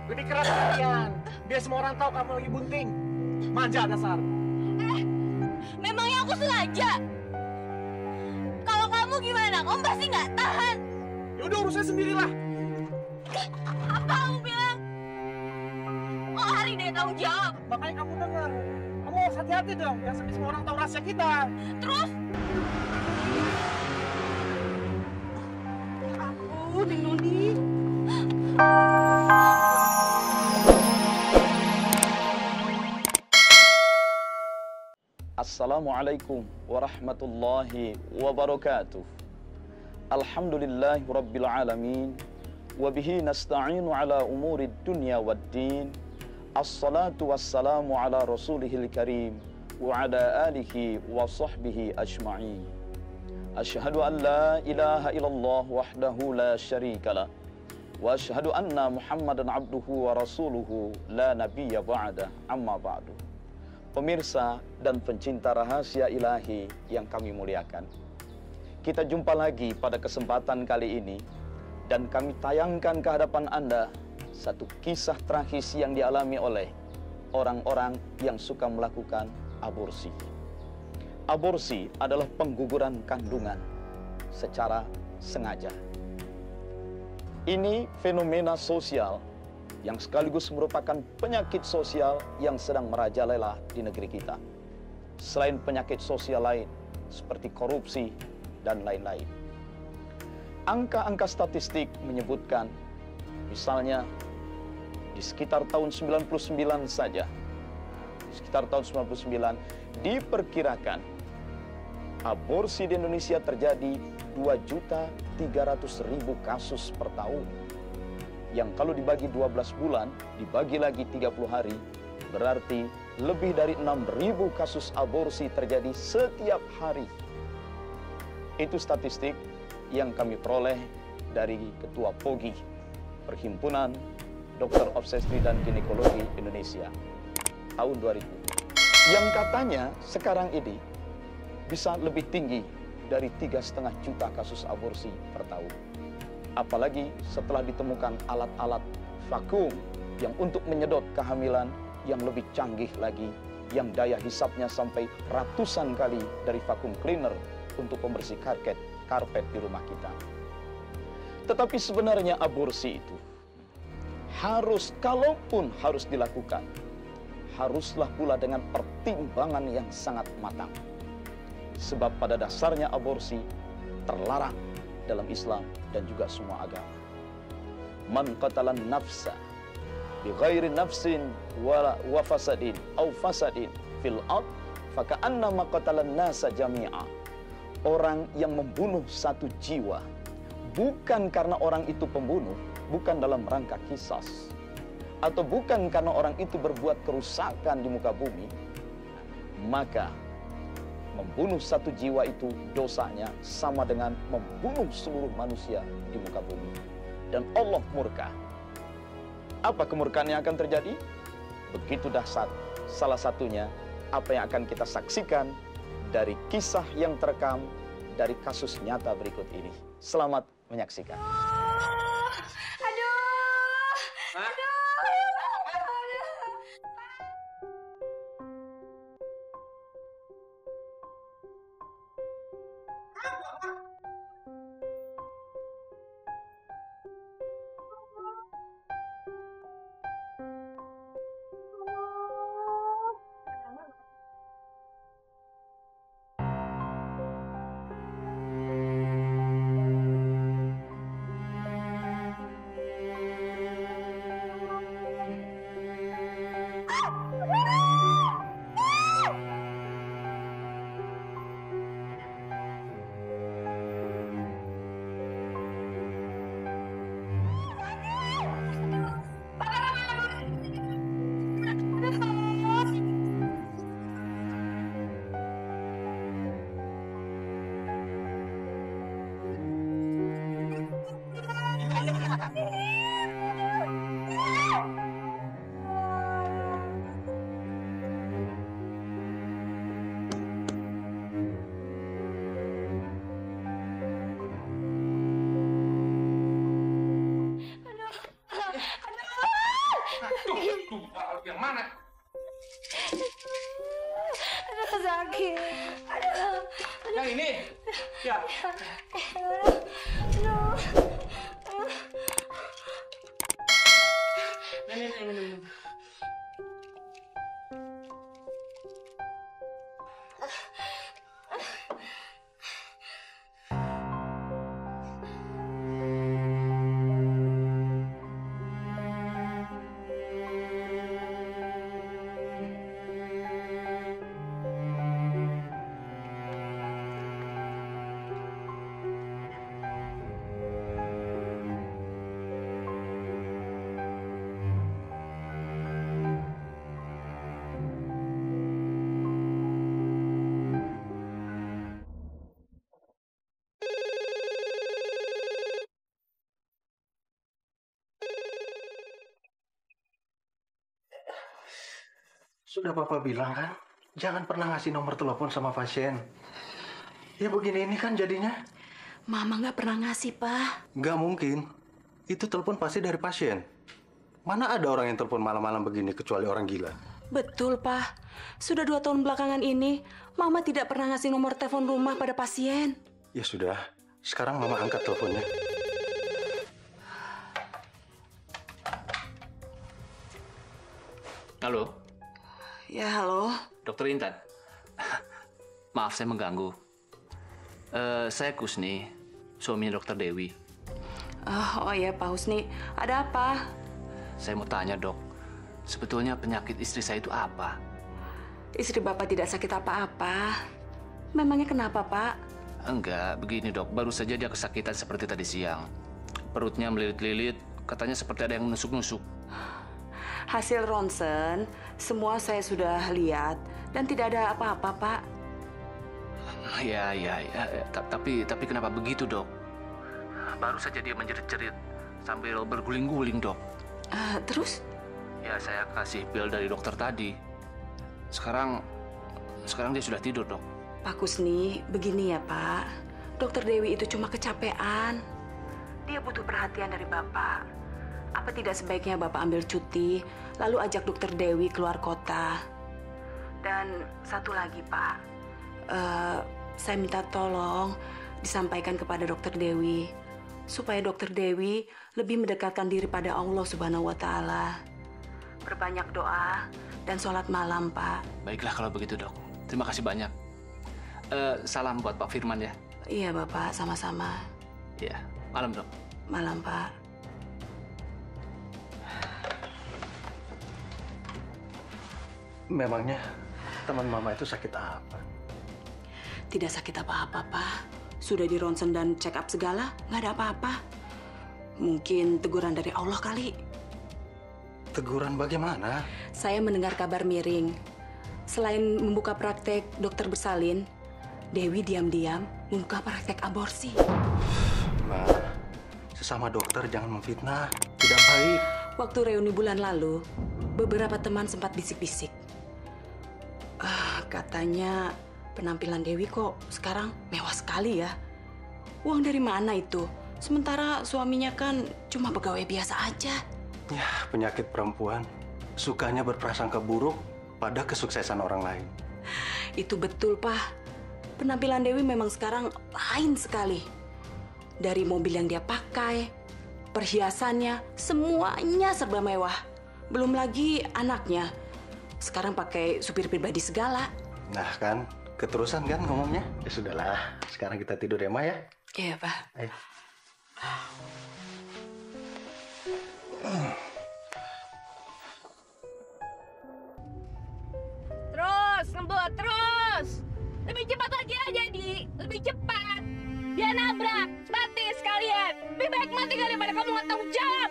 Lebih keras kalian. Biar semua orang tahu kamu lagi bunting. Manja dasar. Memangnya aku sengaja? Kalau kamu gimana? Kamu pasti nggak tahan. Ya udah urus saya sendirilah. Apa kamu bilang? Oh, hari deh tanggung jawab. Makanya kamu dengar. Kamu harus hati-hati dong. Jangan sampai semua orang tahu rahasia kita. Terus? Aku Neng Noni. Assalamualaikum warahmatullahi wabarakatuh. Alhamdulillahi rabbil alamin. Wabihi nasta'inu ala umuri dunya waddin. Assalatu wassalamu ala rasulihil karim. Wa ala alihi wa sahbihi ajma'in. Ashhadu an la ilaha illallah wahdahu la syarikalah. Wa ashhadu anna muhammadan abduhu wa rasuluhu la nabiyya ba'da amma ba'du. Pemirsa dan pencinta rahasia ilahi yang kami muliakan, kita jumpa lagi pada kesempatan kali ini dan kami tayangkan ke hadapan Anda satu kisah tragis yang dialami oleh orang-orang yang suka melakukan aborsi. Aborsi adalah pengguguran kandungan secara sengaja. Ini fenomena sosial yang sekaligus merupakan penyakit sosial yang sedang merajalela di negeri kita. Selain penyakit sosial lain, seperti korupsi dan lain-lain. Angka-angka statistik menyebutkan, misalnya di sekitar tahun 99 saja, diperkirakan aborsi di Indonesia terjadi 2.300.000 kasus per tahun. Yang kalau dibagi 12 bulan, dibagi lagi 30 hari, berarti lebih dari 6.000 kasus aborsi terjadi setiap hari. Itu statistik yang kami peroleh dari Ketua POGI, Perhimpunan Dokter Obstetri dan Ginekologi Indonesia, tahun 2000. Yang katanya sekarang ini bisa lebih tinggi dari 3,5 juta kasus aborsi per tahun. Apalagi setelah ditemukan alat-alat vakum yang untuk menyedot kehamilan yang lebih canggih lagi, yang daya hisapnya sampai ratusan kali dari vakum cleaner untuk pembersih karpet di rumah kita. Tetapi sebenarnya aborsi itu kalaupun harus dilakukan, haruslah pula dengan pertimbangan yang sangat matang. Sebab pada dasarnya aborsi terlarang dalam Islam dan juga semua agama. Man qatalan nafsa bi ghairi nafsin wa fasadin au fasadin fil ard faka'annama qatalan nasa jami'a. Orang yang membunuh satu jiwa bukan karena orang itu pembunuh, bukan dalam rangka qisas, atau bukan karena orang itu berbuat kerusakan di muka bumi, maka membunuh satu jiwa itu dosanya sama dengan membunuh seluruh manusia di muka bumi. Dan Allah murka. Apa kemurkaan yang akan terjadi? Begitu dahsyat. Salah satunya apa yang akan kita saksikan dari kisah yang terekam dari kasus nyata berikut ini. Selamat menyaksikan. Yang mana? Aduh, sakit. Aduh. Yang ini? Ya. Aduh. Ini. Sudah Papa bilang kan, jangan pernah ngasih nomor telepon sama pasien. Ya begini ini kan jadinya. Mama nggak pernah ngasih, Pak. Nggak mungkin. Itu telepon pasti dari pasien. Mana ada orang yang telepon malam-malam begini kecuali orang gila. Betul, Pak. Sudah 2 tahun belakangan ini, Mama tidak pernah ngasih nomor telepon rumah pada pasien. Ya sudah, sekarang Mama angkat teleponnya. Halo, Ya, halo. Dokter Intan. Maaf saya mengganggu. Saya Kusni, suaminya Dokter Dewi. Oh ya, Pak Husni. Ada apa? Saya mau tanya, Dok. Sebetulnya penyakit istri saya itu apa? Istri Bapak tidak sakit apa-apa. Memangnya kenapa, Pak? Enggak, begini, Dok. Baru saja dia kesakitan seperti tadi siang. Perutnya melilit-lilit, katanya seperti ada yang menusuk-nusuk. Hasil ronsen, semua saya sudah lihat dan tidak ada apa-apa, Pak. Ya. Tapi kenapa begitu, Dok? Baru saja dia menjerit-jerit sambil berguling-guling, Dok. Terus? Ya, saya kasih pil dari dokter tadi. Sekarang dia sudah tidur, Dok. Pak Kusni, begini ya, Pak. Dokter Dewi itu cuma kecapean. Dia butuh perhatian dari Bapak. Apa tidak sebaiknya Bapak ambil cuti, lalu ajak Dokter Dewi keluar kota? Dan satu lagi, Pak. Saya minta tolong disampaikan kepada Dokter Dewi, supaya Dokter Dewi lebih mendekatkan diri pada Allah Subhanahu wa Ta'ala. Berbanyak doa dan sholat malam, Pak. Baiklah kalau begitu, Dok. Terima kasih banyak. Salam buat Pak Firman ya. Iya, Bapak. Sama-sama. Ya, malam, Dok. Malam, Pak. Memangnya teman Mama itu sakit apa? Tidak sakit apa-apa, Pak. Sudah di ronsen dan check up segala, nggak ada apa-apa. Mungkin teguran dari Allah kali. Teguran bagaimana? Saya mendengar kabar miring. Selain membuka praktek dokter bersalin, Dewi diam-diam membuka praktek aborsi. Ma, sesama dokter jangan memfitnah. Tidak baik. Waktu reuni bulan lalu, beberapa teman sempat bisik-bisik. Katanya penampilan Dewi kok sekarang mewah sekali ya. Uang dari mana itu? Sementara suaminya kan cuma pegawai biasa aja. Ya, penyakit perempuan. Sukanya berprasangka buruk pada kesuksesan orang lain. Itu betul, Pak. Penampilan Dewi memang sekarang lain sekali. Dari mobil yang dia pakai, perhiasannya, semuanya serba mewah. Belum lagi anaknya. Sekarang pakai supir pribadi segala. Nah kan, keterusan kan ngomongnya? Ya sudahlah, sekarang kita tidur ya, Ma ya? Iya, Pak. Ayo. Terus, ngebut, terus. Lebih cepat lagi aja, Di. Lebih cepat. Dia nabrak, mati sekalian. Lebih baik mati daripada kamu nggak tanggung jawab.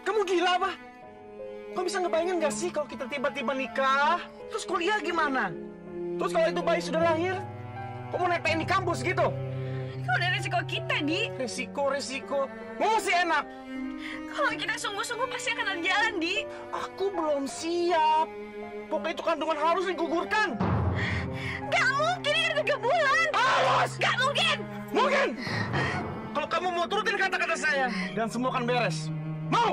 Kamu gila apa? Kau bisa ngebayangin gak sih kalau kita tiba-tiba nikah? Terus kuliah gimana? Terus kalau itu bayi sudah lahir? Kau mau naik PN di kampus gitu? Itu udah resiko kita, Di. Resiko. Mau sih enak. Kalau kita sungguh-sungguh pasti akan ada jalan, Di. Aku belum siap. Pokoknya itu kandungan harus digugurkan. Gak mungkin ini 3 bulan. Awas! Gak mungkin. Mungkin! Kalau kamu mau turutin kata-kata saya, dan semua akan beres. Mau?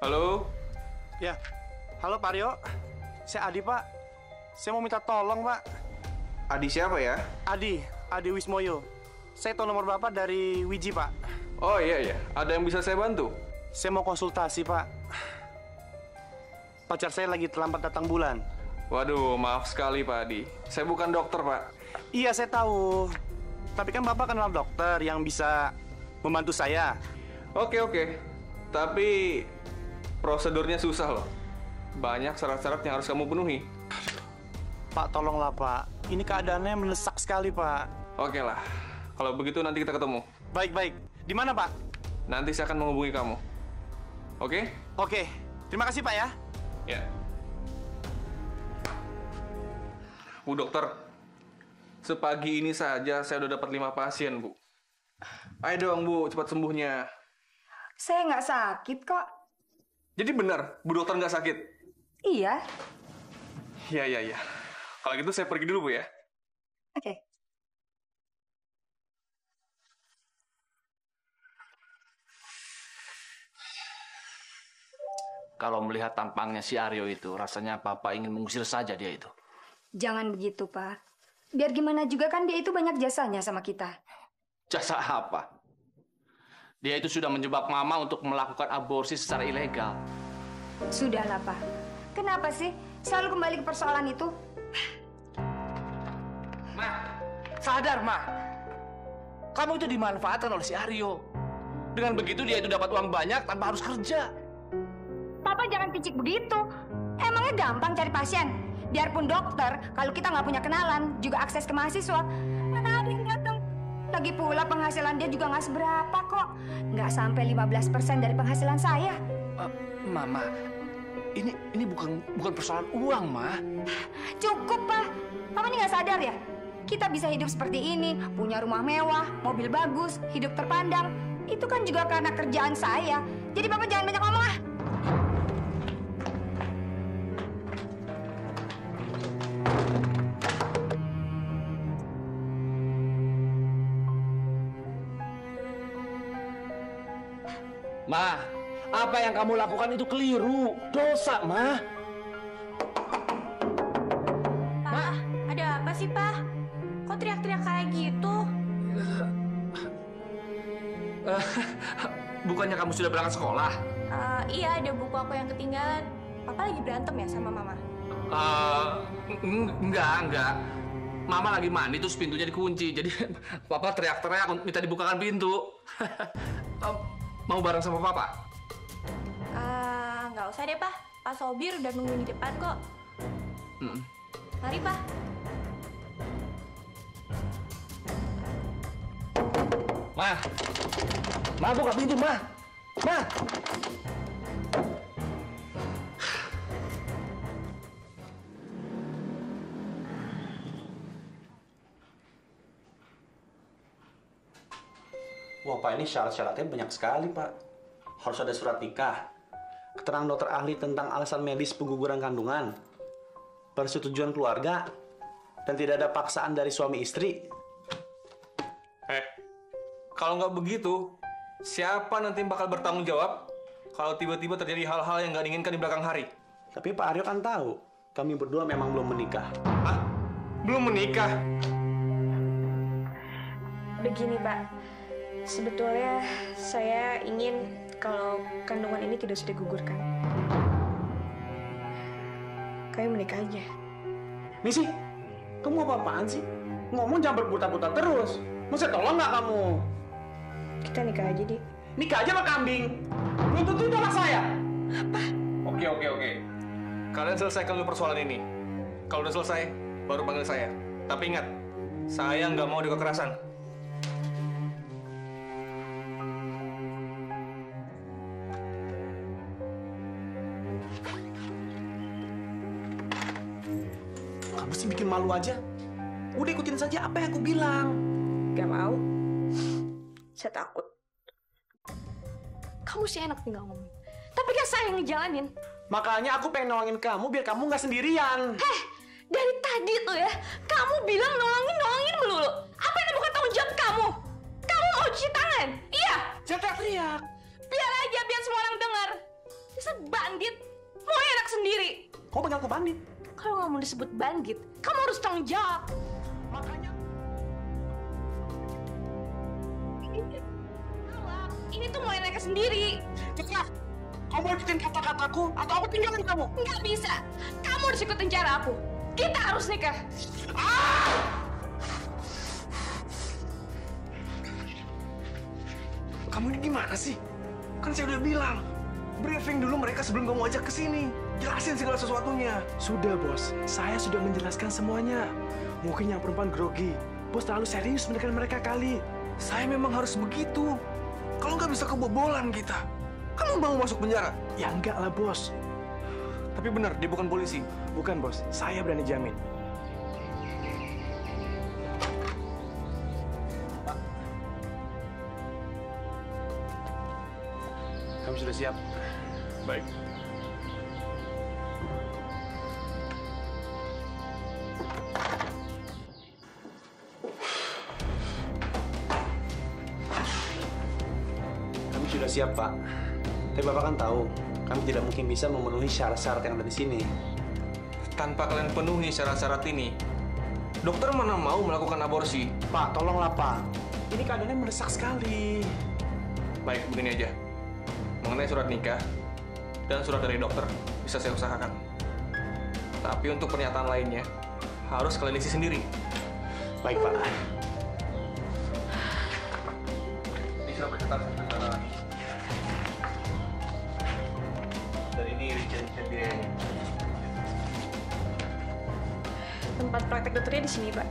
Halo? Ya, halo Pak Rio. Saya Adi, Pak. Saya mau minta tolong, Pak. Adi siapa ya? Adi Wismoyo. Saya tahu nomor Bapak dari Wiji, Pak. Oh iya, ada yang bisa saya bantu? Saya mau konsultasi, Pak. Pacar saya lagi terlambat datang bulan. Waduh, maaf sekali Pak Adi. Saya bukan dokter, Pak. Iya, saya tahu. Tapi kan Bapak kenal dokter yang bisa membantu saya. Oke. Tapi prosedurnya susah loh. Banyak syarat-syarat yang harus kamu penuhi. Pak, tolonglah, Pak. Ini keadaannya mendesak sekali, Pak. Oke lah. Kalau begitu nanti kita ketemu. Baik. Di mana, Pak? Nanti saya akan menghubungi kamu. Oke? Oke. Terima kasih, Pak ya. Ya. Bu dokter, sepagi ini saja saya udah dapat 5 pasien, Bu. Ayo dong, Bu, cepat sembuhnya. Saya nggak sakit kok. Jadi benar, Bu dokter nggak sakit? Iya. Iya. Kalau gitu saya pergi dulu, Bu ya. Oke. Kalau melihat tampangnya si Aryo itu, rasanya Papa ingin mengusir saja dia itu. Jangan begitu, Pak. Biar gimana juga kan dia itu banyak jasanya sama kita. Jasa apa? Dia itu sudah menjebak Mama untuk melakukan aborsi secara ilegal. Sudahlah, Pak. Kenapa sih selalu kembali ke persoalan itu? Ma, sadar, Ma. Kamu itu dimanfaatkan oleh si Aryo. Dengan begitu dia itu dapat uang banyak tanpa harus kerja. Papa jangan picik begitu. Emangnya gampang cari pasien? Biarpun dokter, kalau kita nggak punya kenalan, juga akses ke mahasiswa, mana ada yang datang? Lagi pula penghasilan dia juga nggak seberapa kok. Nggak sampai 15% dari penghasilan saya. Mama, ini bukan persoalan uang, Ma. Cukup, Pak. Papa ini nggak sadar ya? Kita bisa hidup seperti ini, punya rumah mewah, mobil bagus, hidup terpandang. Itu kan juga karena kerjaan saya. Jadi Papa jangan banyak ngomong ah. Ma, apa yang kamu lakukan itu keliru. Dosa, Ma. Pak, ada apa sih, Pak? Kok teriak-teriak kayak gitu? Bukannya kamu sudah berangkat sekolah? Iya, ada buku aku yang ketinggalan. Papa lagi berantem ya sama Mama? Enggak. Mama lagi mandi, terus pintunya dikunci. Jadi Papa teriak-teriak minta dibukakan pintu. Mau bareng sama Papa? Nggak usah deh, Pak. Pak Sobir udah nungguin di depan kok. Mari, Pak. Ma, buka pintu, Ma. Wah, Pak, ini syarat-syaratnya banyak sekali, Pak. Harus ada surat nikah, keterangan dokter ahli tentang alasan medis pengguguran kandungan, persetujuan keluarga, dan tidak ada paksaan dari suami istri. Kalau nggak begitu, siapa nanti bakal bertanggung jawab kalau tiba-tiba terjadi hal-hal yang nggak diinginkan di belakang hari? Tapi Pak Aryo kan tahu, kami berdua memang belum menikah. Hah? Belum menikah? Begini, Pak. Sebetulnya saya ingin kalau kandungan ini tidak sudah digugurkan. Kami menikah aja. Misi, kamu apa-apaan sih? Ngomong jangan berputar-putar terus. Masa tolong nggak kamu? Kita nikah aja, Dik. Nikah aja sama kambing. Belum tentu itu anak saya. Oke. Kalian selesaikan dulu persoalan ini. Kalau udah selesai, baru panggil saya. Tapi ingat, saya nggak mau ada kekerasan. Kamu sih bikin malu aja? Udah ikutin saja apa yang aku bilang. Gak mau. Saya takut. Kamu sih enak tinggal ngomong. Tapi kan saya yang ngejalanin. Makanya aku pengen nolongin kamu biar kamu nggak sendirian. Dari tadi tuh ya, kamu bilang nolongin melulu. Apa yang bukan tanggung jawab kamu? Kamu mau cuci tangan? Iya. Jangan teriak. Biar aja, biar semua orang dengar. Bisa bandit, mau enak sendiri. Kau panggil aku bandit. Kalau nggak mau disebut bandit, kamu harus tanggung jawab. Makanya. Ini tuh mau enaknya sendiri. Cepat. Kamu ikutin kata-kataku atau aku tinggalin kamu? Nggak bisa. Kamu harus ikutin cara aku. Kita harus nikah. Kamu ini gimana sih? Kan saya udah bilang, briefing dulu mereka sebelum kamu ajak ke sini. Jelasin segala sesuatunya. Sudah, Bos. Saya sudah menjelaskan semuanya. Mungkin yang perempuan grogi. Bos terlalu serius mendekati mereka kali. Saya memang harus begitu. Kalau nggak bisa kebobolan kita. Kamu mau masuk penjara? Ya enggak lah, Bos. Tapi benar, dia bukan polisi. Bukan, Bos. Saya berani jamin. Kamu sudah siap? Baik. Kami sudah siap, Pak. Tapi Bapak kan tahu, kami tidak mungkin bisa memenuhi syarat-syarat yang ada di sini. Tanpa kalian penuhi syarat-syarat ini, dokter mana mau melakukan aborsi? Pak, tolonglah, Pak. Ini keadaannya mendesak sekali. Baik, begini aja. Mengenai surat nikah dan surat dari dokter bisa saya usahakan. Tapi untuk pernyataan lainnya, harus kalian isi sendiri. Baik, Pak. Ini surat pernyataan sementara. Dan ini Richard biayanya. Tempat praktek dokternya di sini, Pak.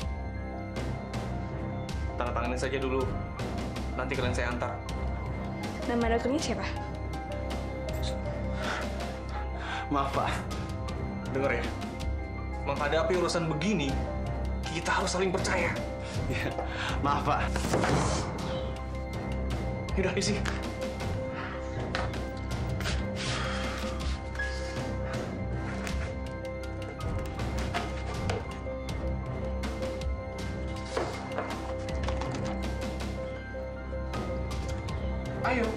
Tanda tanganin saja dulu. Nanti kalian saya antar. Nama dokternya siapa? Maaf, Pak. Dengar ya, menghadapi urusan begini, kita harus saling percaya. Ya, maaf, Pak. Yaudah, isi. Ayo.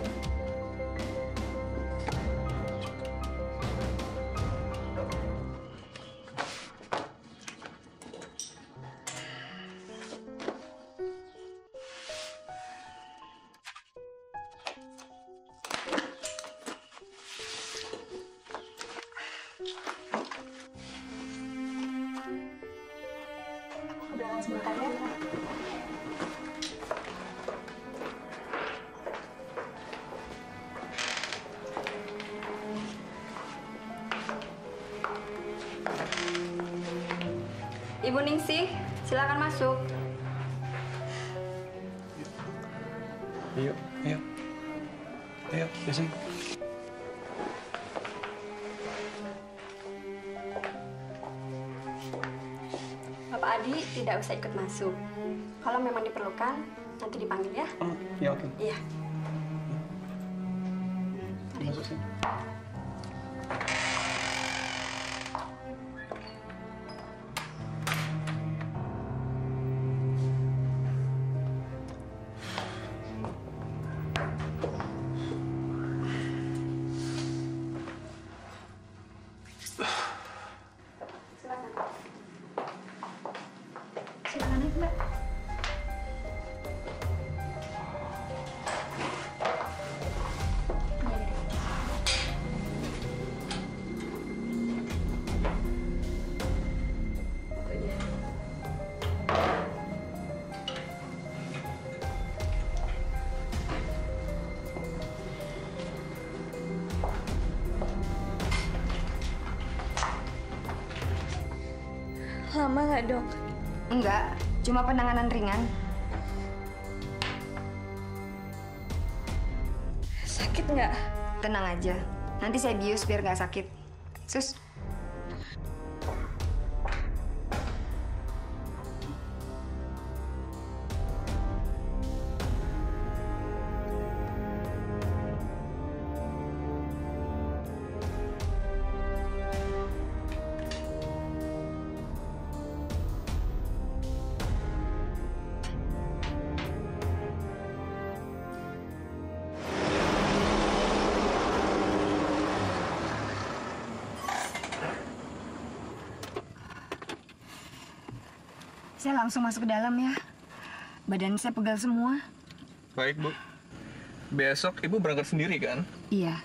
Sebentar ya. Ibu Ningsih, silakan masuk. Ayo, ayo. Ayo, biasanya. Bapak Adi tidak usah ikut masuk. Kalau memang diperlukan, nanti dipanggil ya. Ya, oke. Iya. Masuk sini. Silakan aja, Mbak. Lama nggak, Dok? Enggak, cuma penanganan ringan. Sakit nggak? Tenang aja, nanti saya bius biar nggak sakit. Sus. Saya langsung masuk ke dalam ya. Badan saya pegal semua. Baik, Bu. Besok Ibu berangkat sendiri kan? Iya.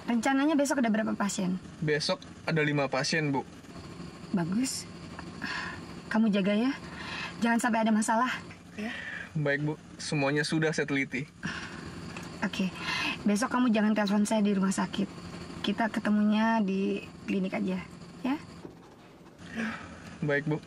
Rencananya besok ada berapa pasien? Besok ada 5 pasien, Bu. Bagus. Kamu jaga ya. Jangan sampai ada masalah. Ya. Baik, Bu. Semuanya sudah saya teliti. Oke. Besok kamu jangan telepon saya di rumah sakit. Kita ketemunya di klinik aja, ya? Baik, Bu.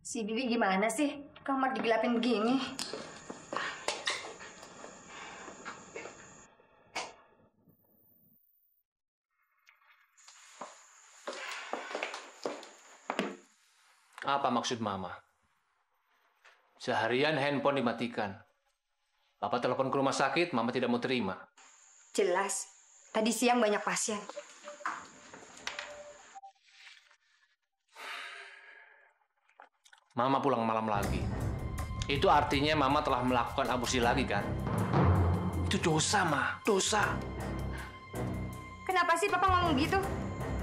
Si Bibi gimana sih? Kamar digelapin begini. Apa maksud Mama? Seharian handphone dimatikan. Papa telepon ke rumah sakit, Mama tidak mau terima. Jelas. Tadi siang banyak pasien. Mama pulang malam lagi. Itu artinya Mama telah melakukan aborsi lagi kan? Itu dosa, Ma. Dosa. Kenapa sih Papa ngomong gitu?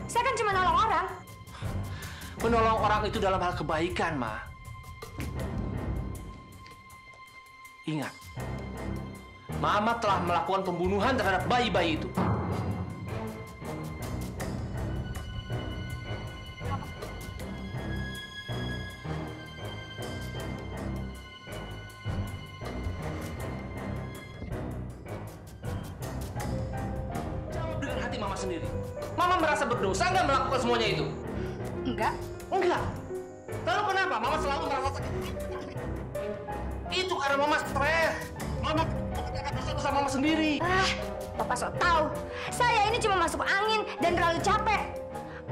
Saya kan cuma nolong orang. Menolong orang itu dalam hal kebaikan, Ma. Ingat, Mama telah melakukan pembunuhan terhadap bayi-bayi itu. Jawab dengan hati Mama sendiri. Mama merasa berdosa nggak melakukan semuanya itu? Enggak. Enggak. Lalu kenapa Mama selalu merasa sakit? Itu karena Mama stres. Mama akan dosa Mama sendiri. Papa sok tahu. Saya ini cuma masuk angin dan terlalu capek.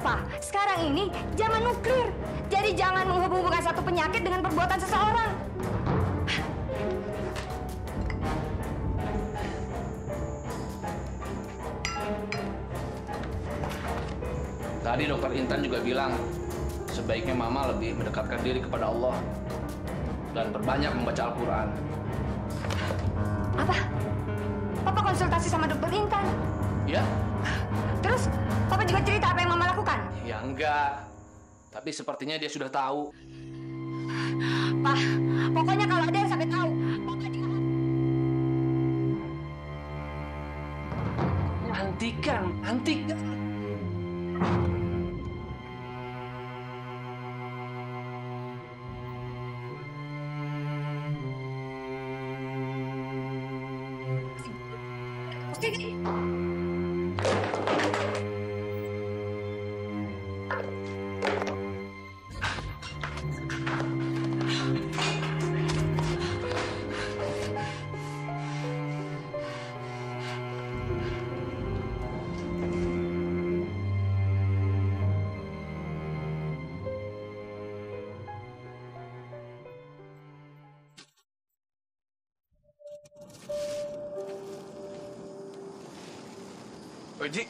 Pak, sekarang ini zaman nuklir. Jadi jangan menghubung-hubungkan satu penyakit dengan perbuatan seseorang. Tadi dokter Intan juga bilang sebaiknya Mama lebih mendekatkan diri kepada Allah dan berbanyak membaca Al-Quran. Apa? Papa konsultasi sama dokter Intan? Ya? Terus, Papa juga cerita apa yang Mama lakukan? Ya enggak. Tapi sepertinya dia sudah tahu. Pak, pokoknya kalau ada yang sampai tahu, Papa juga... Hentikan. Oji,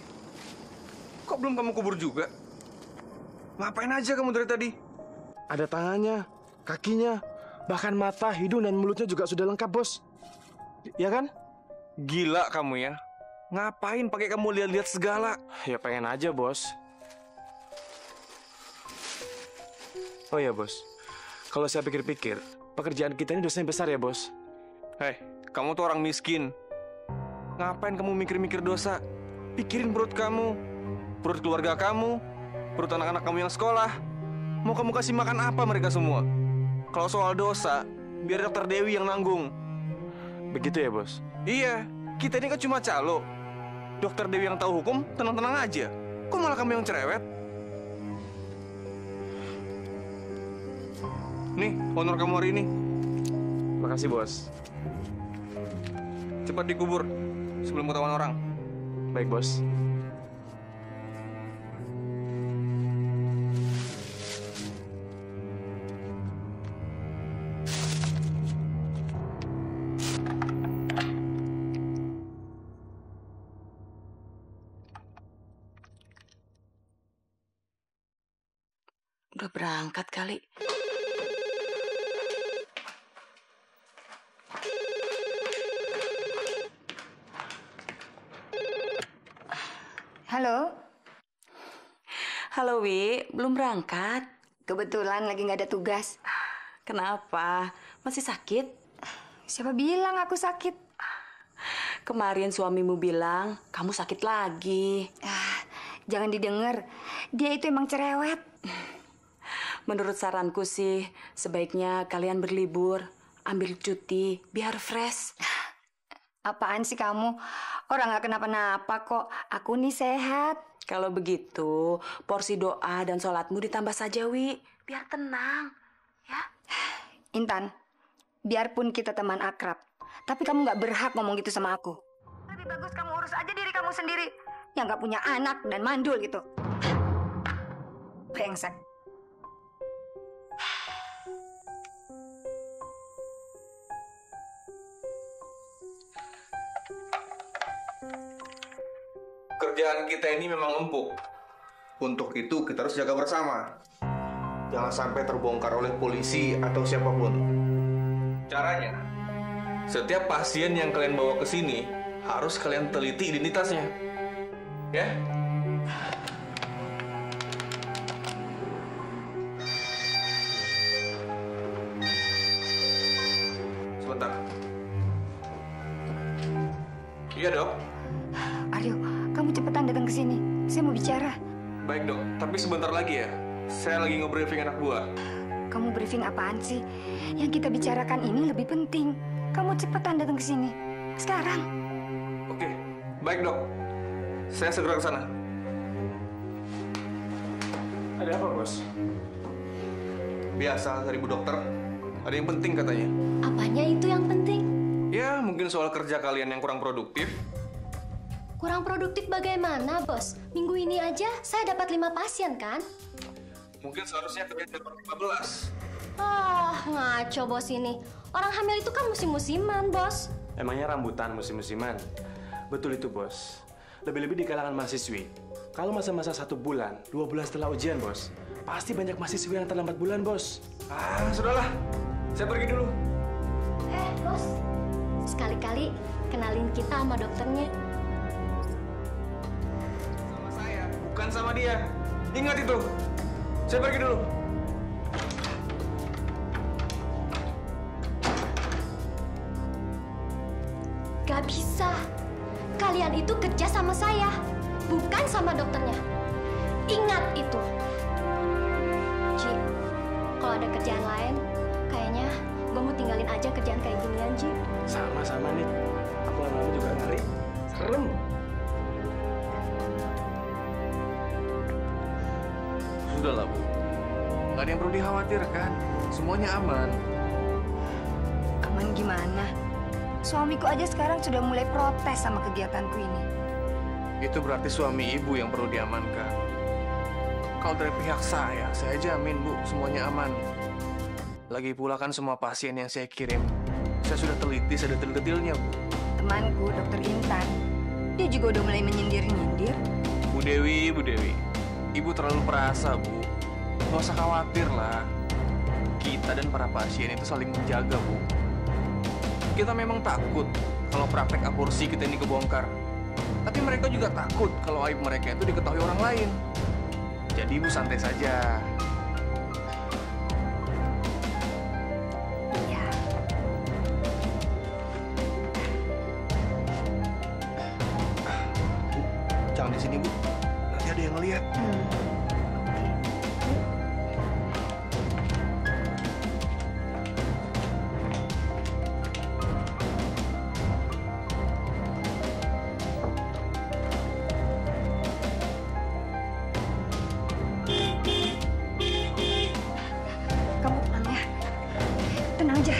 kok belum kamu kubur juga? Ngapain aja kamu dari tadi? Ada tangannya, kakinya, bahkan mata, hidung, dan mulutnya juga sudah lengkap, Bos. Ya kan? Gila kamu ya. Ngapain pakai kamu lihat-lihat segala? Ya pengen aja, Bos. Oh ya, Bos. Kalau saya pikir-pikir, pekerjaan kita ini dosanya besar ya, Bos. Hei, kamu tuh orang miskin. Ngapain kamu mikir-mikir dosa? Pikirin perut kamu, perut keluarga kamu, perut anak-anak kamu yang sekolah. Mau kamu kasih makan apa mereka semua? Kalau soal dosa, biar dokter Dewi yang nanggung. Begitu ya, Bos? Iya, kita ini kan cuma calo. Dokter Dewi yang tahu hukum, tenang-tenang aja. Kok malah kamu yang cerewet? Nih, honor kamu hari ini. Makasih, Bos. cepat dikubur sebelum ketahuan orang. Baik, Bos. Udah berangkat kali. Halo, Halo, Wi. Belum berangkat? kebetulan lagi nggak ada tugas. Kenapa? Masih sakit? Siapa bilang aku sakit? Kemarin suamimu bilang kamu sakit lagi. Jangan didengar, dia itu emang cerewet. Menurut saranku sih, sebaiknya kalian berlibur, ambil cuti, biar fresh. Apaan sih kamu? Orang nggak kenapa-napa kok. Aku nih sehat. Kalau begitu, porsi doa dan sholatmu ditambah saja, Wi. Biar tenang, ya. Intan, biarpun kita teman akrab, tapi kamu nggak berhak ngomong gitu sama aku. Lebih bagus kamu urus aja diri kamu sendiri. Yang nggak punya anak dan mandul gitu. Brengsek. Kerjaan kita ini memang empuk. Untuk itu kita harus jaga bersama. Jangan sampai terbongkar oleh polisi atau siapapun. Caranya, setiap pasien yang kalian bawa ke sini harus kalian teliti identitasnya. Ya? Sebentar. Iya, Dok. Aryo, kamu cepetan datang ke sini. Saya mau bicara. Baik, Dok. Tapi sebentar lagi ya. Saya lagi nge-briefing anak buah. Kamu briefing apaan sih? Yang kita bicarakan ini lebih penting. Kamu cepetan datang ke sini. Sekarang. Oke. Baik, Dok. Saya segera ke sana. Ada apa, Bos? Biasa dari Bu Dokter. Ada yang penting katanya. Apanya itu yang penting? Ya, mungkin soal kerja kalian yang kurang produktif. Kurang produktif bagaimana, Bos? Minggu ini aja saya dapat 5 pasien, kan? Mungkin seharusnya kerja dapat 15. Ngaco, Bos ini. Orang hamil itu kan musim-musiman, Bos. Emangnya rambutan musim-musiman? Betul itu, Bos. Lebih-lebih di kalangan mahasiswi. Kalau masa-masa 1 bulan, 2 bulan setelah ujian, Bos, pasti banyak mahasiswi yang terlambat bulan, Bos. Sudahlah. Saya pergi dulu. Bos. Sekali-kali kenalin kita sama dokternya. Sama saya, bukan sama dia. Ingat itu. Saya pergi dulu. Gak bisa. Kalian itu kerja sama saya, bukan sama dokternya. Ingat itu. Ji, kalau ada kerjaan lain, kayaknya gue mau tinggalin aja kerjaan kayak ginian, Ji. Sama-sama nih. Aku lama-lama juga ngeri. Serem. Sudahlah, Bu. Nggak ada yang perlu dikhawatirkan. Semuanya aman. Aman gimana? Suamiku aja sekarang sudah mulai protes sama kegiatanku ini. Itu berarti suami ibu yang perlu diamankan. Kalau dari pihak saya jamin, Bu, semuanya aman. Lagi pula kan semua pasien yang saya kirim, saya sudah teliti sedetil-detilnya, Bu. Temanku, Dokter Intan, dia juga udah mulai menyindir-nyindir. Bu Dewi, Ibu terlalu perasa, Bu. Nggak usah khawatir lah. Kita dan para pasien itu saling menjaga, Bu. Kita memang takut kalau praktek aborsi kita ini kebongkar. Tapi mereka juga takut kalau aib mereka itu diketahui orang lain. Jadi Ibu santai saja. Iya. Bu, jangan di sini, Bu. Nanti ada yang ngelihat. Kamu tenang ya. Tenang aja.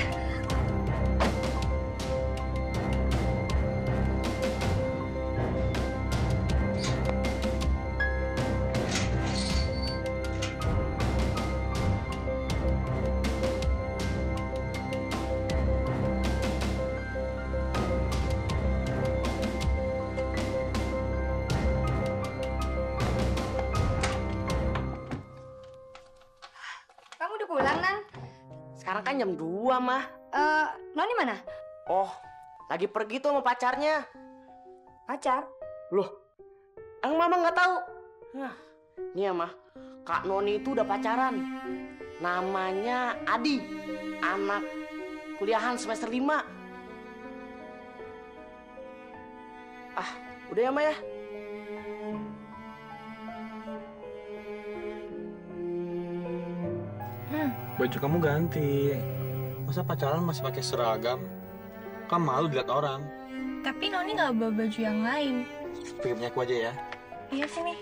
pulang, Nan? Sekarang kan jam 2, Mah. Noni mana? Oh, lagi pergi tuh sama pacarnya. Pacar? Loh, Mama nggak tahu? Nah, nih ya, Mah. Kak Noni itu udah pacaran. Namanya Adi. Anak kuliahan semester 5. Udah ya, Mah ya? Baju kamu ganti. Masa pacaran masih pakai seragam? Kan malu dilihat orang. Tapi Noni nggak bawa baju yang lain. Pakai punya aku aja ya. Iya sini.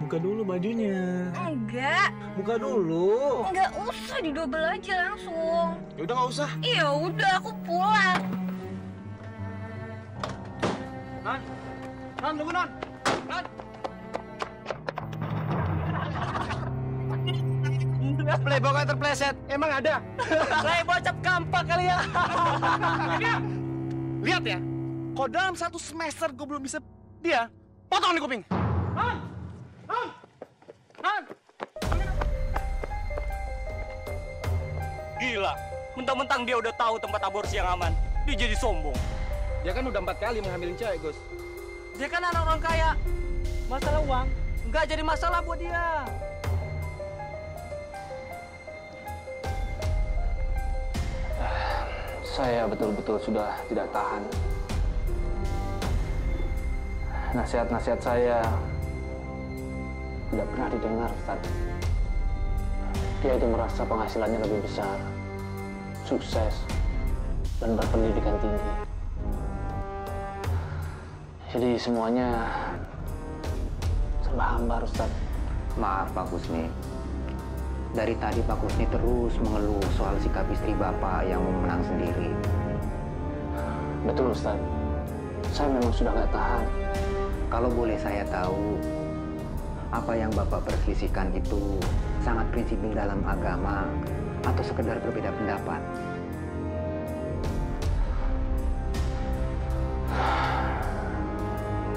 Buka dulu bajunya. Enggak. Buka dulu. Enggak usah, didobel aja langsung. Ya udah nggak usah. Iya udah, aku pulang. Non, tunggu Non. Non. Playboy yang terpleset, emang ada? Playboy cap kampak kali ya. Lihat ya, kalau dalam 1 semester gue belum bisa dia, potong nih kuping. Gila, mentang-mentang dia udah tahu tempat aborsi yang aman, dia jadi sombong. Dia kan udah 4 kali menghamilin cewek, Gus. Dia kan anak orang kaya. Masalah uang nggak jadi masalah buat dia. Saya betul-betul sudah tidak tahan. Nasihat-nasihat saya tidak pernah didengar, Ustaz. Dia itu merasa penghasilannya lebih besar, sukses, dan berpendidikan tinggi. Jadi semuanya serba hambar, Ustaz. Maaf Pak Kusni. Dari tadi Pak Kusni terus mengeluh soal sikap istri Bapak yang mau menang sendiri. Betul, Ustaz. Saya memang sudah nggak tahan. Kalau boleh saya tahu, apa yang Bapak perselisihkan itu sangat prinsipil dalam agama atau sekedar berbeda pendapat?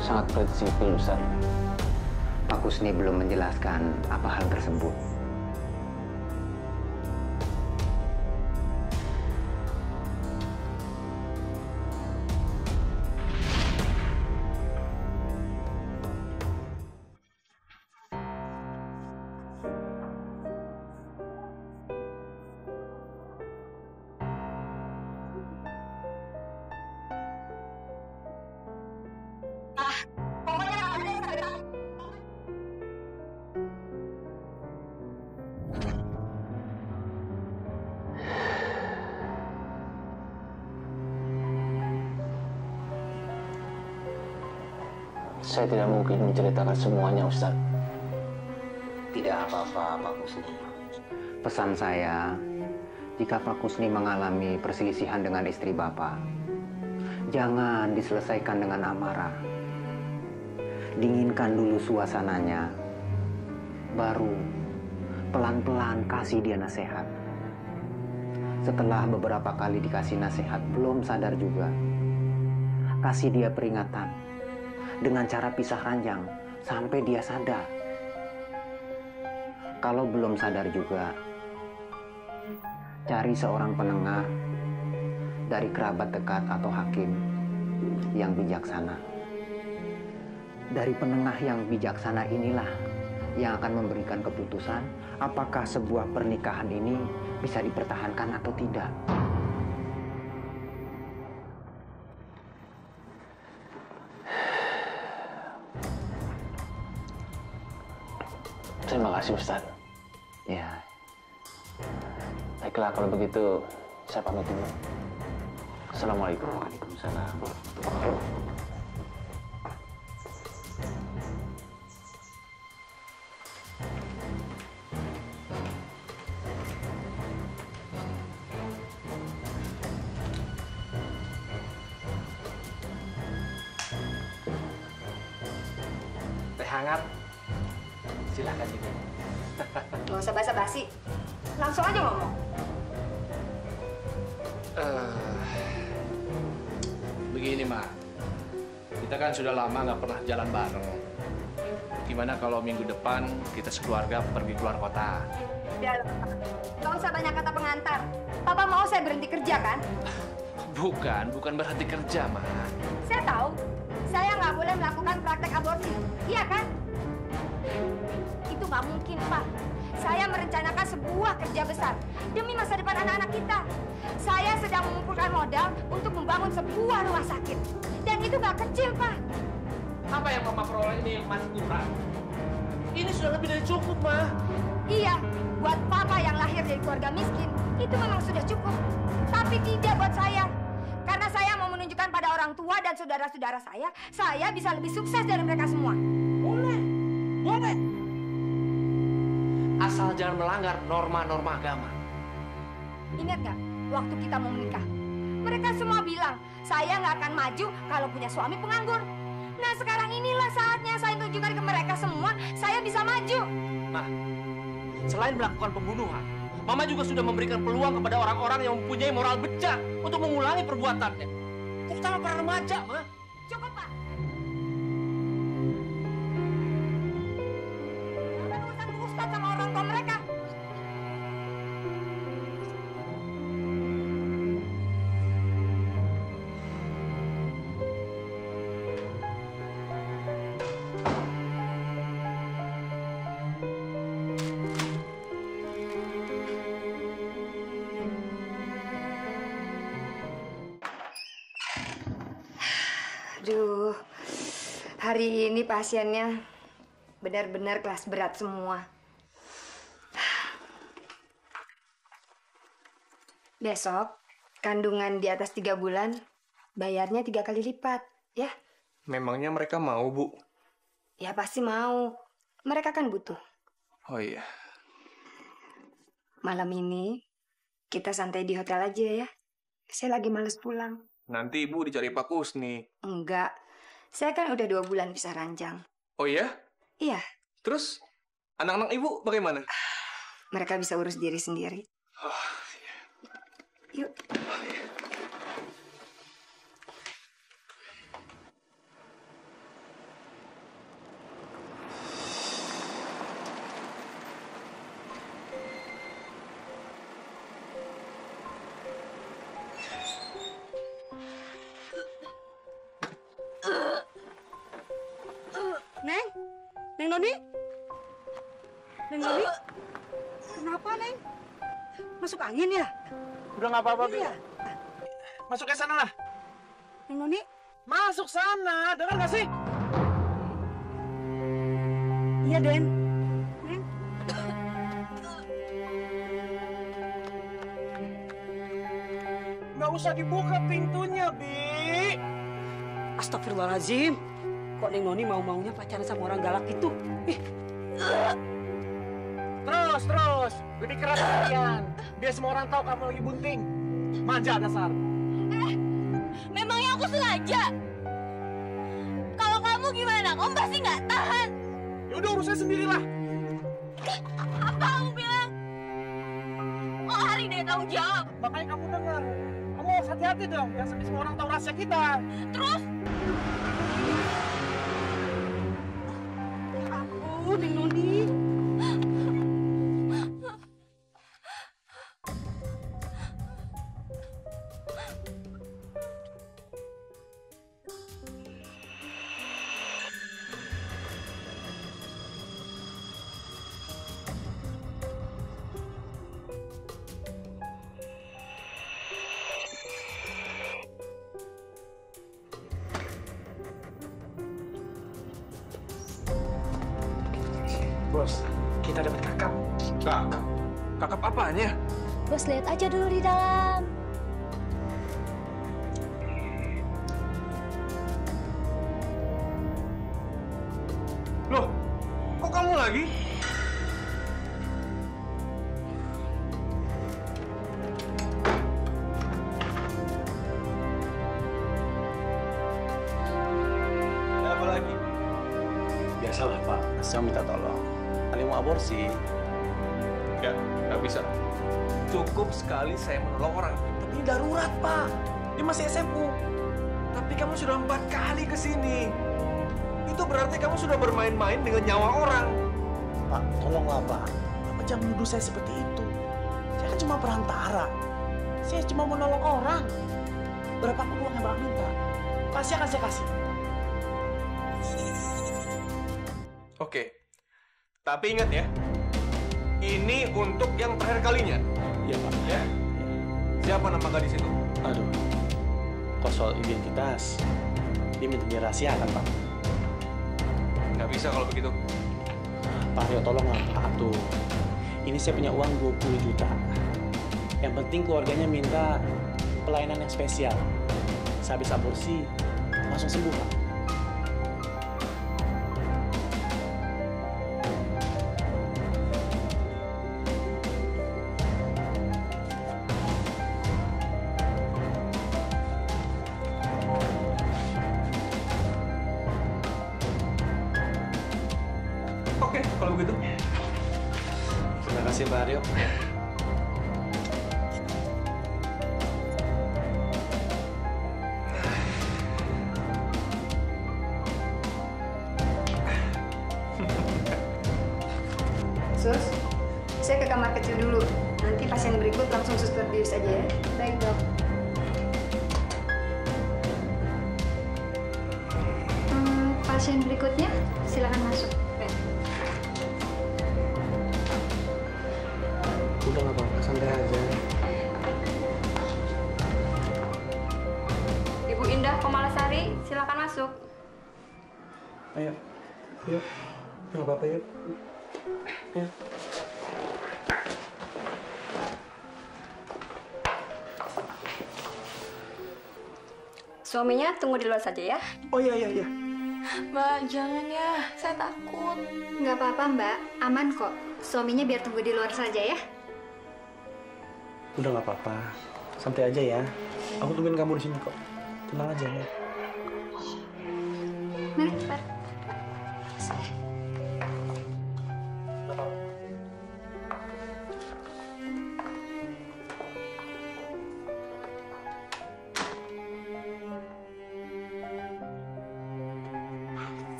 Sangat prinsipil, Ustaz. Pak Kusni belum menjelaskan apa hal tersebut. Saya tidak mungkin menceritakan semuanya, Ustaz. Tidak apa-apa, Pak Kusni. Pesan saya, jika Pak Kusni mengalami perselisihan dengan istri Bapak, jangan diselesaikan dengan amarah. Dinginkan dulu suasananya, baru pelan-pelan kasih dia nasihat. Setelah beberapa kali dikasih nasihat, belum sadar juga, kasih dia peringatan dengan cara pisah ranjang sampai dia sadar. Kalau belum sadar juga, cari seorang penengah dari kerabat dekat atau hakim yang bijaksana. Dari penengah yang bijaksana inilah yang akan memberikan keputusan apakah sebuah pernikahan ini bisa dipertahankan atau tidak. Terima kasih, Ustaz. Ya. Baiklah, kalau begitu saya pamit dulu. Assalamualaikum. Waalaikumsalam. Teh hangat. Silakan juga. Gak usah basa-basi. Langsung aja ngomong. Begini, Ma. Kita kan sudah lama nggak pernah jalan bareng. Gimana kalau minggu depan kita sekeluarga pergi keluar kota? Udah, nggak usah banyak kata pengantar. Papa mau saya berhenti kerja kan? Bukan berhenti kerja, Ma. Saya tahu, saya nggak boleh melakukan praktek aborsi. Iya kan? Itu nggak mungkin, Pak. Saya merencanakan sebuah kerja besar demi masa depan anak-anak kita. Saya sedang mengumpulkan modal untuk membangun sebuah rumah sakit. Dan itu nggak kecil, Pak. Apa yang Mama peroleh ini masih kurang? Ini sudah lebih dari cukup, Ma. Iya, buat Papa yang lahir dari keluarga miskin, itu memang sudah cukup. Tapi tidak buat saya. Karena saya mau menunjukkan pada orang tua dan saudara-saudara saya bisa lebih sukses dari mereka semua. Boleh. Asal jangan melanggar norma-norma agama. Ingat nggak, waktu kita mau menikah, mereka semua bilang, saya nggak akan maju kalau punya suami penganggur. Nah, sekarang inilah saatnya saya tunjukkan ke mereka semua, saya bisa maju. Ma, selain melakukan pembunuhan, Mama juga sudah memberikan peluang kepada orang-orang yang mempunyai moral bejat untuk mengulangi perbuatannya. Terutama para remaja, Ma. Cukup, Pak. Jangan urusan Ustaz sama orang tua mereka. Aduh, hari ini pasiennya benar-benar kelas berat semua. Besok, kandungan di atas 3 bulan, bayarnya 3 kali lipat, ya? Memangnya mereka mau, Bu? Ya pasti mau. Mereka kan butuh. Oh iya. Malam ini, kita santai di hotel aja ya. Saya lagi males pulang. Nanti Ibu dicari Pak Kusni. Enggak. Saya kan udah 2 bulan bisa ranjang. Oh iya? Iya. Terus, anak-anak Ibu bagaimana? Mereka bisa urus diri sendiri. Oh, iya. Yuk. Oh, iya. Neng Noni? Neng Noni? Kenapa, Neng? Masuk angin ya? Udah nggak apa-apa, Bi. Iya. Masuk ke sana lah. Neng Noni? Masuk sana, dengar nggak sih? Iya, Den. Neng? Nggak usah dibuka pintunya, Bi. Astagfirullahaladzim. Kok Neng Noni mau-maunya pacaran sama orang galak itu? Terus. Lebih keras kalian. Biar semua orang tahu kamu lagi bunting. Manja dasar. Memangnya aku sengaja? Kalau kamu gimana? Kamu pasti nggak tahan. Ya udah urusnya sendirilah. Apa kamu bilang? Oh, hari deh tanggung jawab. Makanya kamu dengar. Kamu harus hati-hati dong. Jangan sampai semua orang tahu rahasia kita. Terus? Neng Noni. Bos, kita dapat kakap. Kakap? Kakap apanya? Bos, lihat aja dulu di dalam. Loh, kok kamu lagi? Ada apa lagi? Biasalah, Pak. Saya minta tolong. Ada mau aborsi. Nggak bisa. Cukup sekali saya menolong orang. Tapi ini darurat, Pak. Dia masih SMU. Tapi kamu sudah 4 kali ke sini. Itu itu berarti kamu sudah bermain-main dengan nyawa orang. Pak, tolonglah Pak. Bapak jangan menuduh saya seperti itu. Saya kan cuma perantara. Saya cuma mau nolong orang. Berapapun uang yang Bapak minta, pasti akan saya kasih. Oke. Tapi ingat ya, ini untuk yang terakhir kalinya. Iya Pak. Ya. Siapa nama gadis itu? Aduh, kok soal identitas, dia minta dirahasiakan Pak. Nggak bisa kalau begitu. Pak Rio, tolonglah Pak. Tuh, ini saya punya uang 20 juta. Yang penting keluarganya minta pelayanan yang spesial. Sehabis aborsi, langsung sembuh Pak. Oke, kalau begitu. Terima kasih Pak Rio. Sus, saya ke kamar kecil dulu. Nanti pasien berikut langsung suster bius aja ya. Baik, Dok. Pasien berikutnya, silakan masuk. Udah nggak apa-apa, santai aja. Ibu Indah Komalasari, silakan masuk. Ayo, yuk. Nggak apa-apa, yuk. Ya. Suaminya tunggu di luar saja ya. Oh iya. Mbak, jangan ya. Saya takut. Nggak apa-apa Mbak, aman kok. Suaminya biar tunggu di luar saja ya. Udah nggak apa-apa, santai aja ya. Aku tungguin kamu di sini kok. Tenang aja ya. Mari, Pak.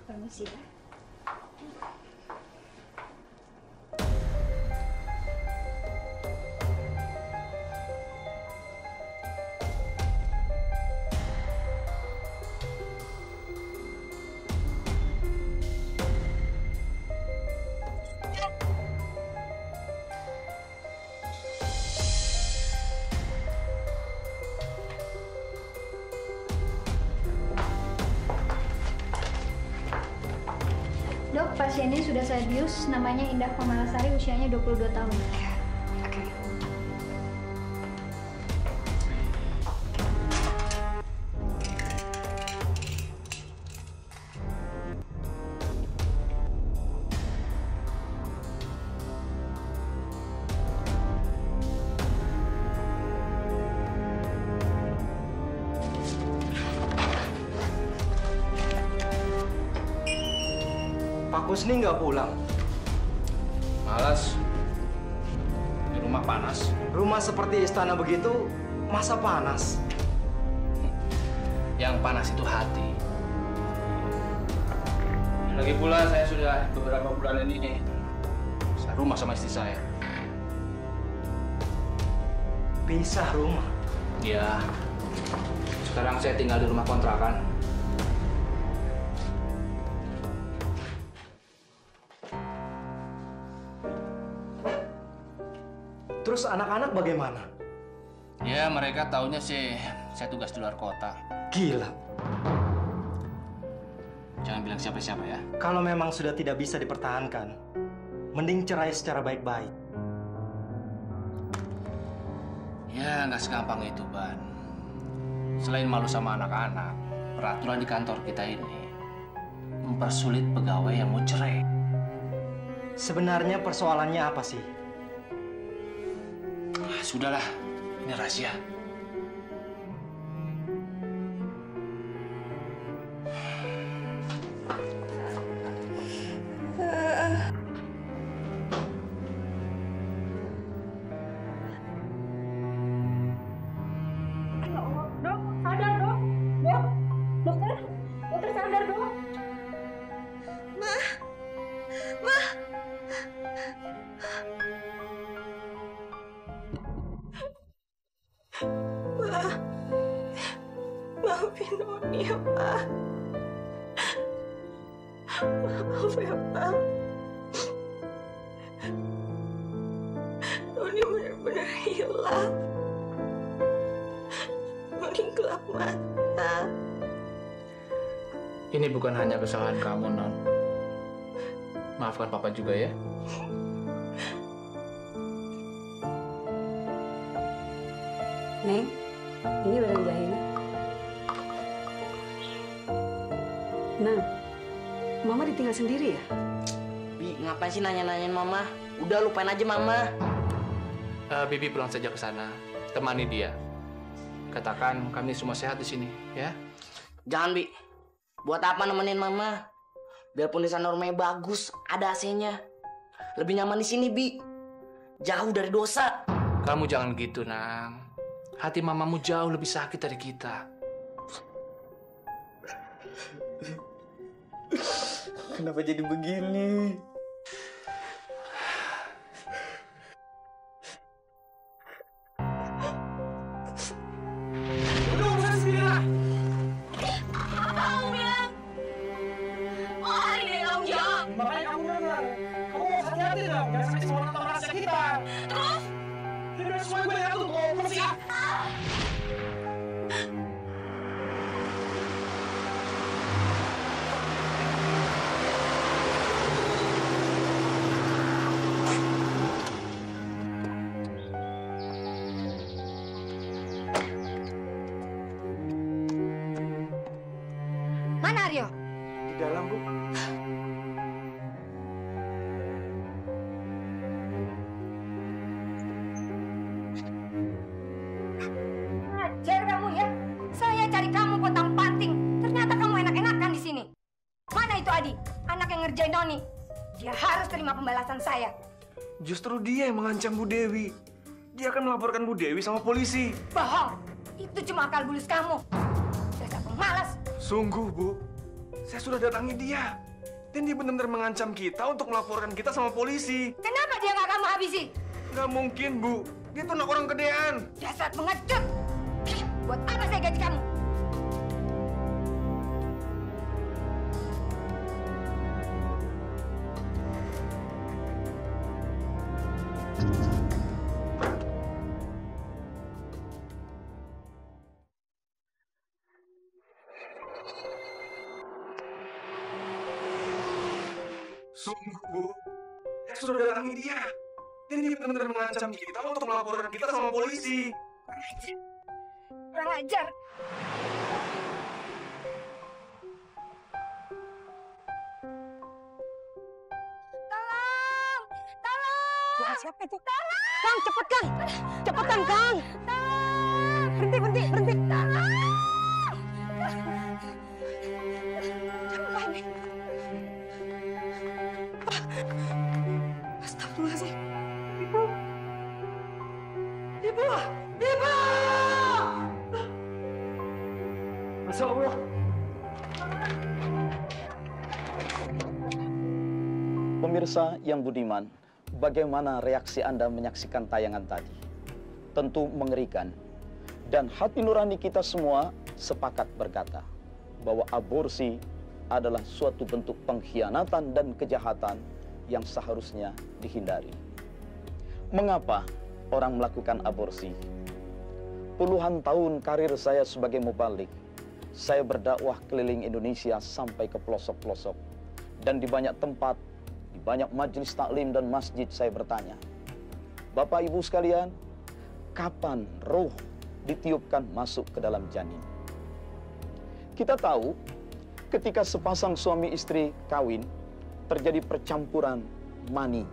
Permisi ya. Dok, pasiennya sudah saya bius, namanya Indah Komalasari, usianya 22 tahun. Oke. Pak Kusni nggak pulang. Malas. Di rumah panas. Rumah seperti istana begitu, masa panas? Yang panas itu hati. Lagi pula saya sudah beberapa bulan ini rumah sama istri saya. Pisah rumah? Iya. Sekarang saya tinggal di rumah kontrakan. Terus anak-anak bagaimana? Ya, mereka taunya sih saya tugas di luar kota. Gila. Jangan bilang siapa-siapa ya. Kalau memang sudah tidak bisa dipertahankan, mending cerai secara baik-baik. Ya, nggak segampang itu, Ban. Selain malu sama anak-anak, peraturan di kantor kita ini mempersulit pegawai yang mau cerai. Sebenarnya persoalannya apa sih? Sudahlah, ini rahasia. Dok, sadar dok. Dok, dokter sadar dok. Ma. Maafin Noni ya, Pak. Maaf ya, Pak. Noni benar-benar hilang. Noni gelap mata. Ini bukan hanya kesalahan kamu, Non. Maafkan Papa juga ya. Neng, ini barang jahilnya. Nang, Mama ditinggal sendiri ya? Bi, ngapain sih nanya-nanyain Mama? Udah lupain aja Mama. Bibi pulang saja ke sana. Temani dia. Katakan kami semua sehat di sini, ya. Jangan, Bi. Buat apa nemenin Mama? Biarpun di sana rumahnya bagus, ada AC-nya. Lebih nyaman di sini, Bi. Jauh dari dosa. Kamu jangan gitu, Nang. Hati mamamu jauh lebih sakit dari kita. Kenapa jadi begini? Udah urusan sendiri lah. Kamu bilang. Oh, ini tanggung jawab. Makanya kamu dengar. Kamu harus hati-hati dong. Jangan sampai semua orang tahu rahasia kita. Terus? Jadi biar semua gue yang atur kok. Kamu siap? Mana Aryo? Di dalam, Bu. Ajar kamu ya. Saya cari kamu pontang-panting. Ternyata kamu enak-enakan di sini. Mana itu Adi? Anak yang ngerjain Noni. Dia harus terima pembalasan saya. Justru dia yang mengancam Bu Dewi. Dia akan melaporkan Bu Dewi sama polisi. Bohong. Itu cuma akal bulus kamu. Dasar pemalas. Sungguh, Bu. Saya sudah datangi dia. Dan dia benar-benar mengancam kita untuk melaporkan kita sama polisi. Kenapa dia nggak kamu habisi? Nggak mungkin, Bu. Dia tuh anak orang gedean. Dasar pengecut. Buat apa saya gaji kamu? Sungguh, Bu. Saya sudah datangi dia. Dan dia benar-benar mengancam kita untuk melaporkan kita sama polisi. Kurang ajar. Tolong! Tolong! Wah, siapa itu? Tolong! Kang, cepet Kang! Cepetan Kang! Tolong! Berhenti! Tolong! Astagfirullahaladzim. Ibu! Ibu! Ibu! Masya Allah. Pemirsa yang budiman, bagaimana reaksi Anda menyaksikan tayangan tadi? Tentu mengerikan. Dan hati nurani kita semua sepakat berkata bahwa aborsi adalah suatu bentuk pengkhianatan dan kejahatan yang seharusnya dihindari. Mengapa orang melakukan aborsi? Puluhan tahun karir saya sebagai mubalik, saya berdakwah keliling Indonesia sampai ke pelosok-pelosok. Dan di banyak tempat, di banyak majelis taklim dan masjid saya bertanya, Bapak Ibu sekalian, kapan roh ditiupkan masuk ke dalam janin? Kita tahu ketika sepasang suami istri kawin, terjadi percampuran mani.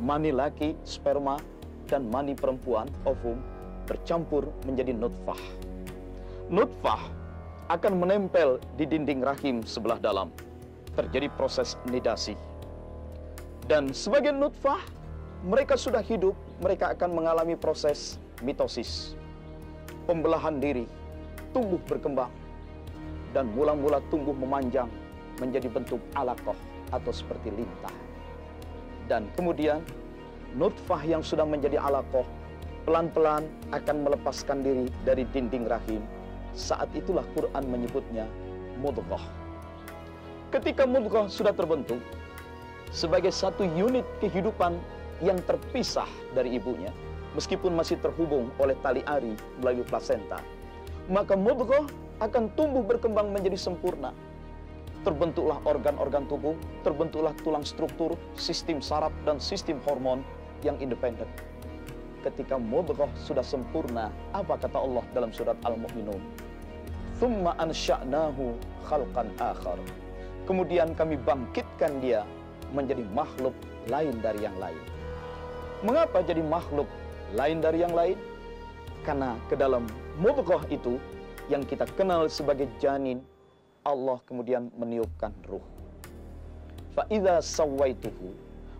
Mani laki, sperma, dan mani perempuan, ovum, bercampur menjadi nutfah. Nutfah akan menempel di dinding rahim sebelah dalam. Terjadi proses nidasi. Dan sebagai nutfah, mereka sudah hidup, mereka akan mengalami proses mitosis. Pembelahan diri, tumbuh berkembang, dan mula-mula tumbuh memanjang menjadi bentuk alaqah atau seperti lintah. Dan kemudian nutfah yang sudah menjadi alaqah pelan-pelan akan melepaskan diri dari dinding rahim. Saat itulah Quran menyebutnya mudghah. Ketika mudghah sudah terbentuk sebagai satu unit kehidupan yang terpisah dari ibunya, meskipun masih terhubung oleh tali ari melalui plasenta, maka mudghah akan tumbuh berkembang menjadi sempurna. Terbentuklah organ-organ tubuh, terbentuklah tulang struktur, sistem saraf, dan sistem hormon yang independen. Ketika mudghah sudah sempurna, apa kata Allah dalam surat Al-Mu'minun? Tsumma ansha'nahu khalqan akhar. Kemudian kami bangkitkan dia menjadi makhluk lain dari yang lain. Mengapa jadi makhluk lain dari yang lain? Karena ke dalam mudghah itu yang kita kenal sebagai janin, Allah kemudian meniupkan ruh. Fa idza sawaituhu,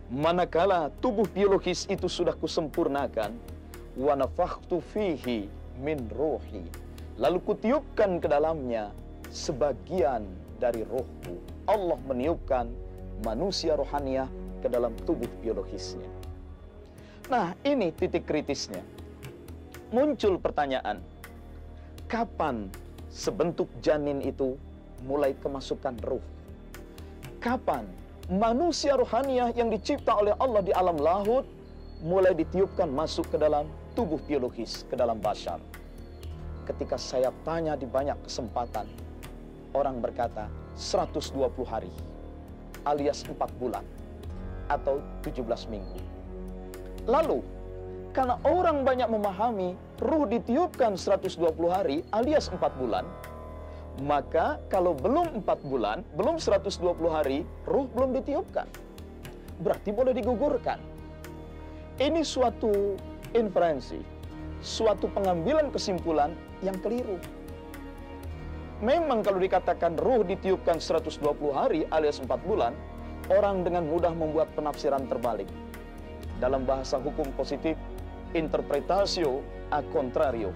manakala tubuh biologis itu sudah kusempurnakan, wa nafakhtu fihi min ruhi, lalu kutiupkan ke dalamnya sebagian dari ruhku. Allah meniupkan manusia rohaniah ke dalam tubuh biologisnya. Nah, ini titik kritisnya. Muncul pertanyaan, kapan sebentuk janin itu mulai kemasukan ruh? Kapan manusia rohaniah yang dicipta oleh Allah di alam lahut mulai ditiupkan masuk ke dalam tubuh biologis, ke dalam bashar? Ketika saya tanya di banyak kesempatan, orang berkata 120 hari alias 4 bulan atau 17 minggu. Lalu, karena orang banyak memahami ruh ditiupkan 120 hari alias 4 bulan, maka kalau belum 4 bulan, belum 120 hari, ruh belum ditiupkan. Berarti boleh digugurkan. Ini suatu inferensi, suatu pengambilan kesimpulan yang keliru. Memang kalau dikatakan ruh ditiupkan 120 hari alias 4 bulan, orang dengan mudah membuat penafsiran terbalik. Dalam bahasa hukum positif, interpretatio a contrario,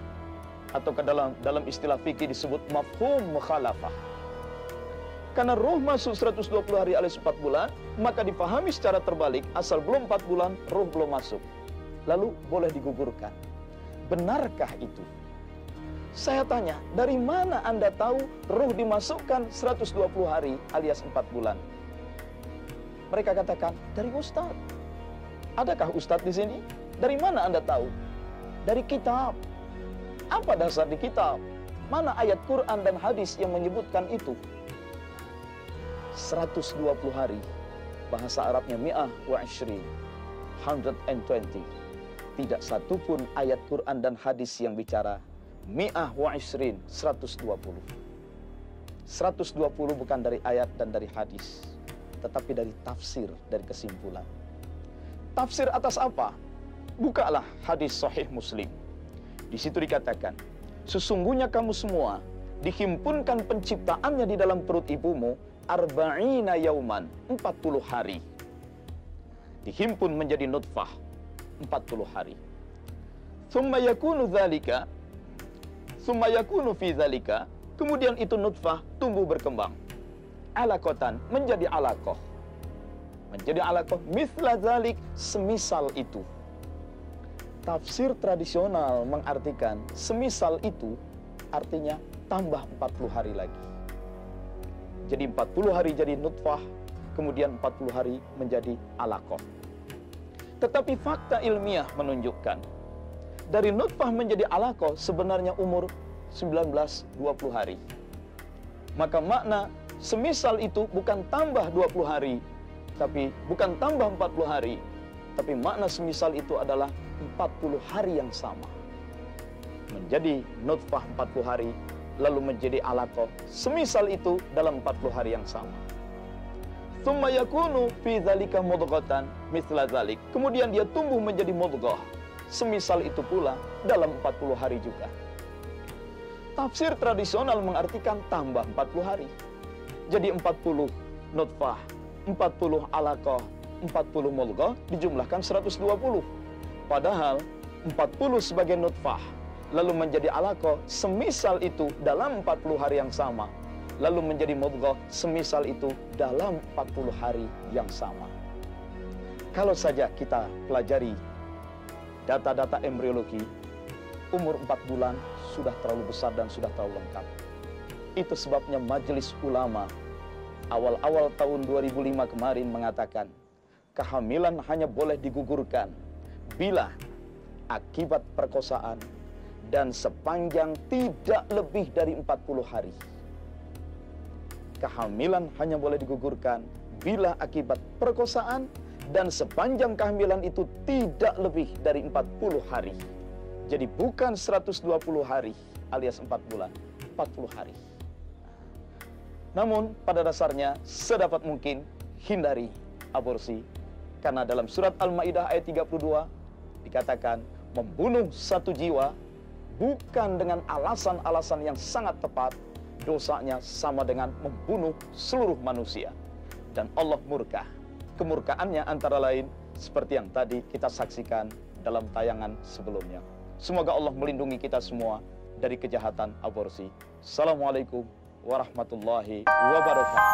atau dalam istilah fikih disebut mafhum mukhalafah. Karena ruh masuk 120 hari alias 4 bulan, maka dipahami secara terbalik, asal belum 4 bulan, ruh belum masuk. Lalu boleh digugurkan. Benarkah itu? Saya tanya, dari mana Anda tahu ruh dimasukkan 120 hari alias 4 bulan? Mereka katakan, dari Ustadz. Adakah Ustadz di sini? Dari mana Anda tahu? Dari kitab. Apa dasar di kitab? Mana ayat Quran dan hadis yang menyebutkan itu? 120 hari. Bahasa Arabnya mi'ah wa ishri. 120. Tidak satupun ayat Quran dan hadis yang bicara mi'ah wa ishrin, 120. 120 bukan dari ayat dan dari hadis, tetapi dari tafsir, dari kesimpulan. Tafsir atas apa? Bukalah hadis sahih Muslim. Di situ dikatakan, sesungguhnya kamu semua dihimpunkan penciptaannya di dalam perut ibumu arba'ina yauman, 40 hari. Dihimpun menjadi nutfah 40 hari. Tsumma yakunu dzalika, tsumma yakunu fi dzalika, kemudian itu nutfah tumbuh berkembang. Alaqatan, menjadi alaqah. Menjadi alaqah mithla dzalik, semisal itu. Tafsir tradisional mengartikan semisal itu artinya tambah 40 hari lagi. Jadi 40 hari jadi nutfah, kemudian 40 hari menjadi alaqah. Tetapi fakta ilmiah menunjukkan dari nutfah menjadi alaqah sebenarnya umur 19-20 hari. Maka makna semisal itu bukan tambah 20 hari, tapi bukan tambah 40 hari, tapi makna semisal itu adalah 40 hari yang sama. Menjadi nutfah 40 hari, lalu menjadi alaqah semisal itu dalam 40 hari yang sama. Tsumma yakunu fi dzalika mudghatan mithla dzalik. Kemudian dia tumbuh menjadi mudghah. Semisal itu pula dalam 40 hari juga. Tafsir tradisional mengartikan tambah 40 hari. Jadi 40 nutfah, 40 alaqah, 40 mudghah dijumlahkan 120. Padahal 40 sebagai nutfah lalu menjadi alaqah semisal itu dalam 40 hari yang sama. Lalu menjadi mudghah semisal itu dalam 40 hari yang sama. Kalau saja kita pelajari data-data embriologi, umur 4 bulan sudah terlalu besar dan sudah terlalu lengkap. Itu sebabnya Majelis Ulama awal-awal tahun 2005 kemarin mengatakan, kehamilan hanya boleh digugurkan bila akibat perkosaan dan sepanjang tidak lebih dari 40 hari. Kehamilan hanya boleh digugurkan bila akibat perkosaan dan sepanjang kehamilan itu tidak lebih dari 40 hari. Jadi bukan 120 hari alias 4 bulan, 40 hari. Namun pada dasarnya sedapat mungkin hindari aborsi. Karena dalam surat Al-Maidah ayat 32 dikatakan membunuh satu jiwa bukan dengan alasan-alasan yang sangat tepat, dosanya sama dengan membunuh seluruh manusia. Dan Allah murka. Kemurkaannya antara lain seperti yang tadi kita saksikan dalam tayangan sebelumnya. Semoga Allah melindungi kita semua dari kejahatan aborsi. Assalamualaikum warahmatullahi wabarakatuh.